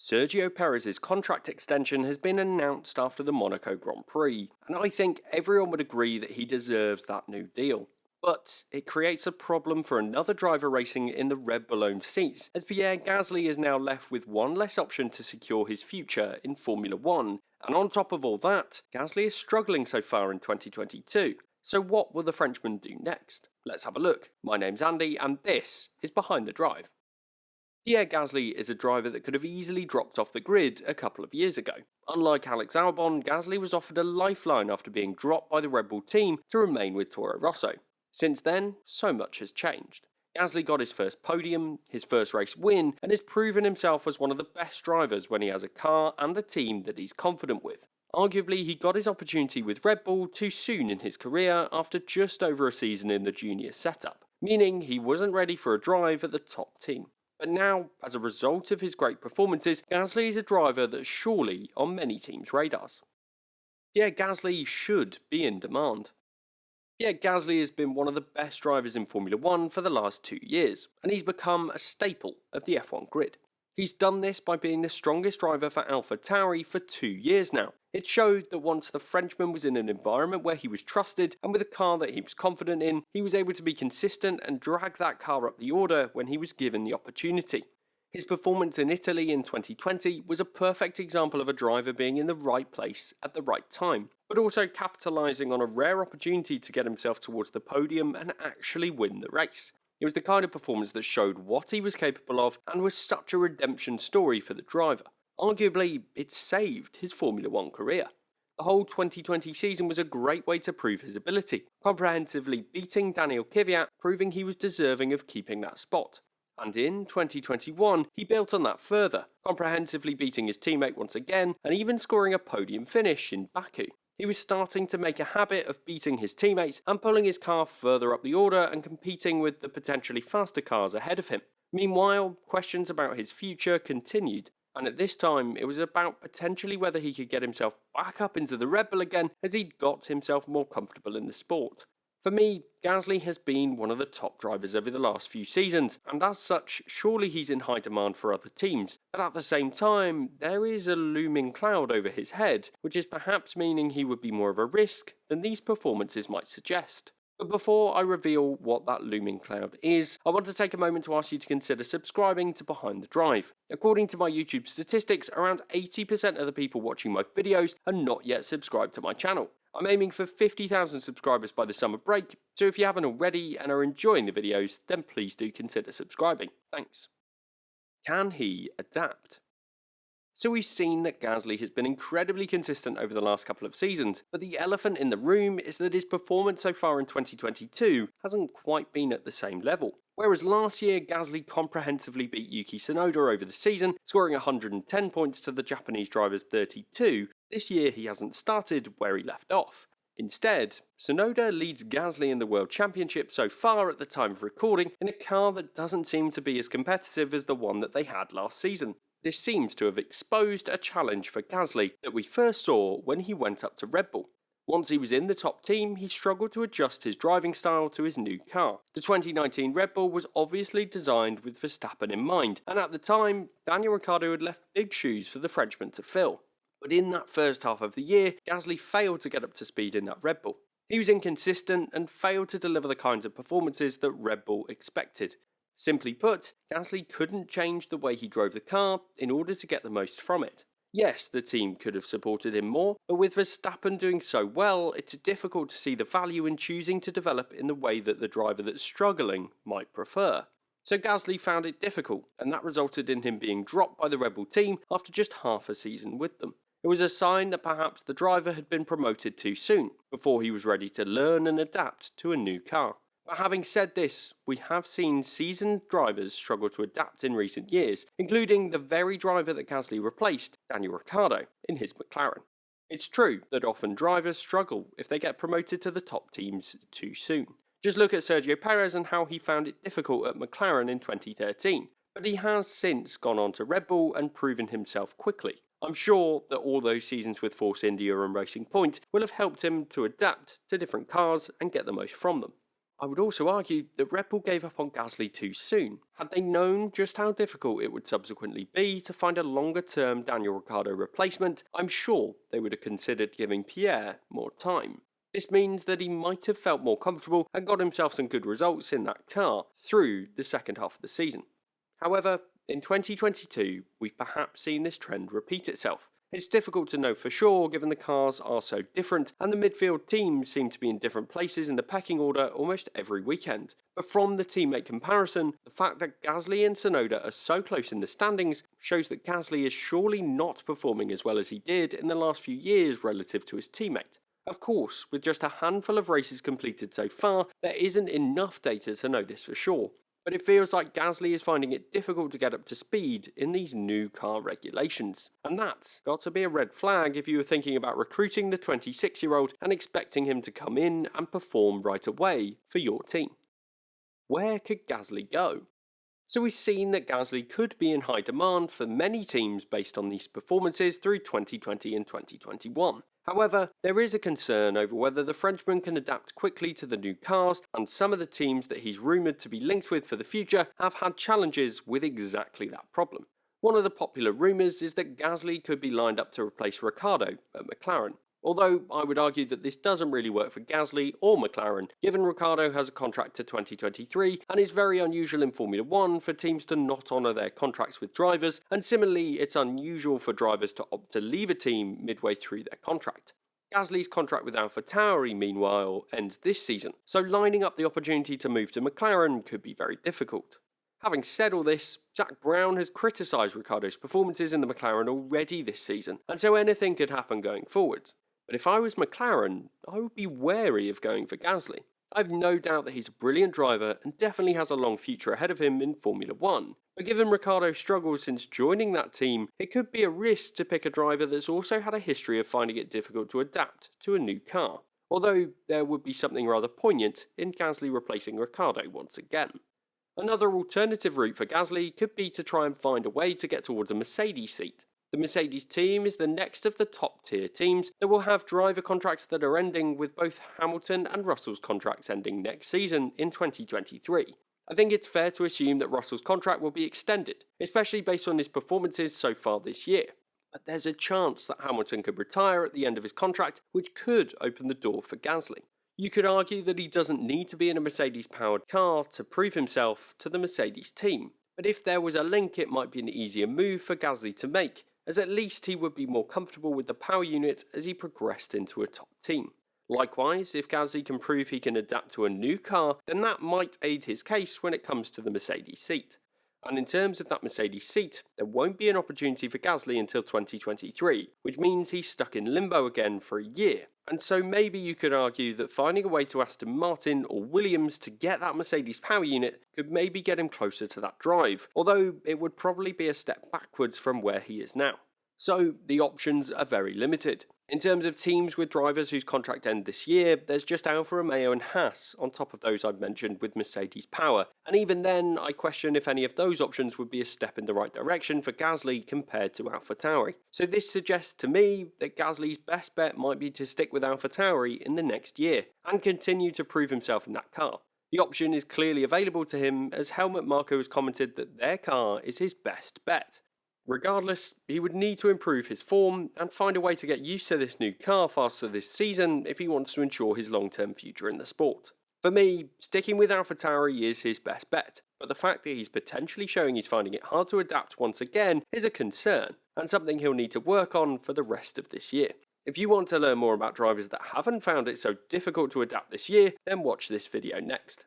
Sergio Perez's contract extension has been announced after the Monaco Grand Prix, and I think everyone would agree that he deserves that new deal. But it creates a problem for another driver racing in the Red Bull-owned seats, as Pierre Gasly is now left with one less option to secure his future in Formula 1. And on top of all that, Gasly is struggling so far in 2022. So what will the Frenchman do next? Let's have a look. My name's Andy, and this is Behind the Drive. Pierre Gasly is a driver that could have easily dropped off the grid a couple of years ago. Unlike Alex Albon, Gasly was offered a lifeline after being dropped by the Red Bull team to remain with Toro Rosso. Since then, so much has changed. Gasly got his first podium, his first race win, and has proven himself as one of the best drivers when he has a car and a team that he's confident with. Arguably, he got his opportunity with Red Bull too soon in his career after just over a season in the junior setup, meaning he wasn't ready for a drive at the top team. But now, as a result of his great performances, Gasly is a driver that's surely on many teams' radars. Pierre Gasly should be in demand. Pierre Gasly has been one of the best drivers in Formula 1 for the last 2 years, and he's become a staple of the F1 grid. He's done this by being the strongest driver for AlphaTauri for 2 years now. It showed that once the Frenchman was in an environment where he was trusted and with a car that he was confident in, he was able to be consistent and drag that car up the order when he was given the opportunity. His performance in Italy in 2020 was a perfect example of a driver being in the right place at the right time, but also capitalising on a rare opportunity to get himself towards the podium and actually win the race. It was the kind of performance that showed what he was capable of and was such a redemption story for the driver. Arguably, it saved his Formula 1 career. The whole 2020 season was a great way to prove his ability, comprehensively beating Daniel Kvyat, proving he was deserving of keeping that spot. And in 2021, he built on that further, comprehensively beating his teammate once again and even scoring a podium finish in Baku. He was starting to make a habit of beating his teammates and pulling his car further up the order and competing with the potentially faster cars ahead of him. Meanwhile, questions about his future continued, and at this time it was about potentially whether he could get himself back up into the Red Bull again as he'd got himself more comfortable in the sport. For me, Gasly has been one of the top drivers over the last few seasons, and as such, surely he's in high demand for other teams. But at the same time, there is a looming cloud over his head, which is perhaps meaning he would be more of a risk than these performances might suggest. But before I reveal what that looming cloud is, I want to take a moment to ask you to consider subscribing to Behind the Drive. According to my YouTube statistics, around 80% of the people watching my videos are not yet subscribed to my channel. I'm aiming for 50,000 subscribers by the summer break, so if you haven't already and are enjoying the videos, then please do consider subscribing. Thanks. Can he adapt? So we've seen that Gasly has been incredibly consistent over the last couple of seasons, but the elephant in the room is that his performance so far in 2022 hasn't quite been at the same level. Whereas last year, Gasly comprehensively beat Yuki Tsunoda over the season, scoring 110 points to the Japanese driver's 32, this year he hasn't started where he left off. Instead, Tsunoda leads Gasly in the World Championship so far at the time of recording in a car that doesn't seem to be as competitive as the one that they had last season. This seems to have exposed a challenge for Gasly that we first saw when he went up to Red Bull. Once he was in the top team, he struggled to adjust his driving style to his new car. The 2019 Red Bull was obviously designed with Verstappen in mind, and at the time, Daniel Ricciardo had left big shoes for the Frenchman to fill. But in that first half of the year, Gasly failed to get up to speed in that Red Bull. He was inconsistent and failed to deliver the kinds of performances that Red Bull expected. Simply put, Gasly couldn't change the way he drove the car in order to get the most from it. Yes, the team could have supported him more, but with Verstappen doing so well, it's difficult to see the value in choosing to develop in the way that the driver that's struggling might prefer. So Gasly found it difficult, and that resulted in him being dropped by the Red Bull team after just half a season with them. It was a sign that perhaps the driver had been promoted too soon, before he was ready to learn and adapt to a new car. But having said this, we have seen seasoned drivers struggle to adapt in recent years, including the very driver that Gasly replaced, Daniel Ricciardo, in his McLaren. It's true that often drivers struggle if they get promoted to the top teams too soon. Just look at Sergio Perez and how he found it difficult at McLaren in 2013. But he has since gone on to Red Bull and proven himself quickly. I'm sure that all those seasons with Force India and Racing Point will have helped him to adapt to different cars and get the most from them. I would also argue that Red Bull gave up on Gasly too soon. Had they known just how difficult it would subsequently be to find a longer-term Daniel Ricciardo replacement, I'm sure they would have considered giving Pierre more time. This means that he might have felt more comfortable and got himself some good results in that car through the second half of the season. However, in 2022, we've perhaps seen this trend repeat itself. It's difficult to know for sure given the cars are so different and the midfield teams seem to be in different places in the pecking order almost every weekend. But from the teammate comparison, the fact that Gasly and Tsunoda are so close in the standings shows that Gasly is surely not performing as well as he did in the last few years relative to his teammate. Of course, with just a handful of races completed so far, there isn't enough data to know this for sure. But it feels like Gasly is finding it difficult to get up to speed in these new car regulations. And that's got to be a red flag if you were thinking about recruiting the 26-year-old and expecting him to come in and perform right away for your team. Where could Gasly go? So we've seen that Gasly could be in high demand for many teams based on these performances through 2020 and 2021. However, there is a concern over whether the Frenchman can adapt quickly to the new cars, and some of the teams that he's rumoured to be linked with for the future have had challenges with exactly that problem. One of the popular rumours is that Gasly could be lined up to replace Ricciardo at McLaren. Although I would argue that this doesn't really work for Gasly or McLaren, given Ricciardo has a contract to 2023 and is very unusual in Formula 1 for teams to not honour their contracts with drivers, and similarly it's unusual for drivers to opt to leave a team midway through their contract. Gasly's contract with AlphaTauri, meanwhile, ends this season, so lining up the opportunity to move to McLaren could be very difficult. Having said all this, Zak Brown has criticised Ricciardo's performances in the McLaren already this season, and so anything could happen going forwards. But if I was McLaren, I would be wary of going for Gasly. I have no doubt that he's a brilliant driver and definitely has a long future ahead of him in Formula 1. But given Ricciardo's struggles since joining that team, it could be a risk to pick a driver that's also had a history of finding it difficult to adapt to a new car. Although there would be something rather poignant in Gasly replacing Ricciardo once again. Another alternative route for Gasly could be to try and find a way to get towards a Mercedes seat. The Mercedes team is the next of the top tier teams that will have driver contracts that are ending, with both Hamilton and Russell's contracts ending next season in 2023. I think it's fair to assume that Russell's contract will be extended, especially based on his performances so far this year. But there's a chance that Hamilton could retire at the end of his contract, which could open the door for Gasly. You could argue that he doesn't need to be in a Mercedes-powered car to prove himself to the Mercedes team, but if there was a link, it might be an easier move for Gasly to make, as at least he would be more comfortable with the power unit as he progressed into a top team. Likewise, if Gasly can prove he can adapt to a new car, then that might aid his case when it comes to the Mercedes seat. And in terms of that Mercedes seat, there won't be an opportunity for Gasly until 2023, which means he's stuck in limbo again for a year. And so maybe you could argue that finding a way to Aston Martin or Williams to get that Mercedes power unit could maybe get him closer to that drive, although it would probably be a step backwards from where he is now. So the options are very limited. In terms of teams with drivers whose contract end this year, there's just Alfa Romeo and Haas on top of those I've mentioned with Mercedes power, and even then I question if any of those options would be a step in the right direction for Gasly compared to AlphaTauri. So this suggests to me that Gasly's best bet might be to stick with AlphaTauri in the next year, and continue to prove himself in that car. The option is clearly available to him, as Helmut Marko has commented that their car is his best bet. Regardless, he would need to improve his form and find a way to get used to this new car faster this season if he wants to ensure his long-term future in the sport. For me, sticking with AlphaTauri is his best bet, but the fact that he's potentially showing he's finding it hard to adapt once again is a concern, and something he'll need to work on for the rest of this year. If you want to learn more about drivers that haven't found it so difficult to adapt this year, then watch this video next.